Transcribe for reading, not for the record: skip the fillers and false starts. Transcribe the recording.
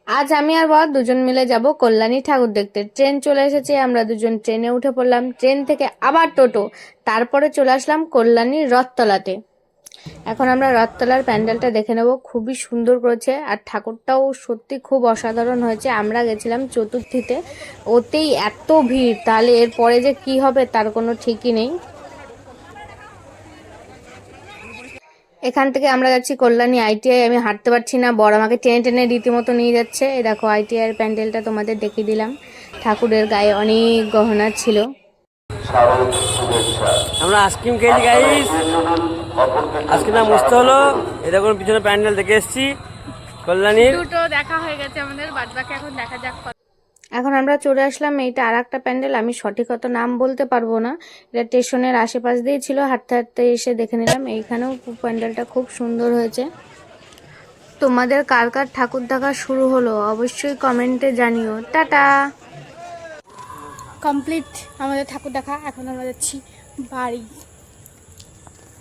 আজ আমি আর বর দুজন মিলে যাব কল্যাণী ঠাকুর দেখতে। ট্রেন চলে এসেছে, আমরা দুজন ট্রেনে উঠে পড়লাম। ট্রেন থেকে আবার টোটো, তারপরে চলে আসলাম কল্যাণীর রথতলাতে। এখন আমরা রথতলার প্যান্ডেলটা দেখে নেব, খুবই সুন্দর করেছে আর ঠাকুরটাও সত্যি খুব অসাধারণ হয়েছে। আমরা গেছিলাম চতুর্থীতে, ওতেই এত ভিড়, তাহলে এরপরে যে কি হবে তার কোনো ঠিকই নেই। এখান থেকে আমরা যাচ্ছি কল্যাণী আইটিআই। আমি হাঁটতে পারছি না, বড় আমাকে টেনে টেনে রীতিমতো নিয়ে যাচ্ছে। এই দেখো আইটিআই এর প্যান্ডেলটা তোমাদের দেখিয়ে দিলাম। ঠাকুরের গায়ে অনেক গহনা ছিল। আমরা আইসক্রিম খেয়েছি গাইস, আইসক্রিম মস্ত হলো। এই দেখুন পিছনে প্যান্ডেল দেখে এসেছি কল্যাণীর। দুটো দেখা হয়ে গেছে আমাদের, বাদবাকি এখন দেখা যাক। এখন আমরা চলে আসলাম, এইটা আর একটা প্যান্ডেল, আমি সঠিক অত নাম বলতে পারবো না। এটা স্টেশনের আশেপাশ দিয়েই ছিল, হাঁটতে হাঁটতে এসে দেখে নিলাম। এইখানেও প্যান্ডেলটা খুব সুন্দর হয়েছে। তোমাদের কার কার ঠাকুর দেখা শুরু হলো অবশ্যই কমেন্টে জানিও। টাটা। কমপ্লিট আমাদের ঠাকুর দেখা, এখন আমরা যাচ্ছি বাড়ি।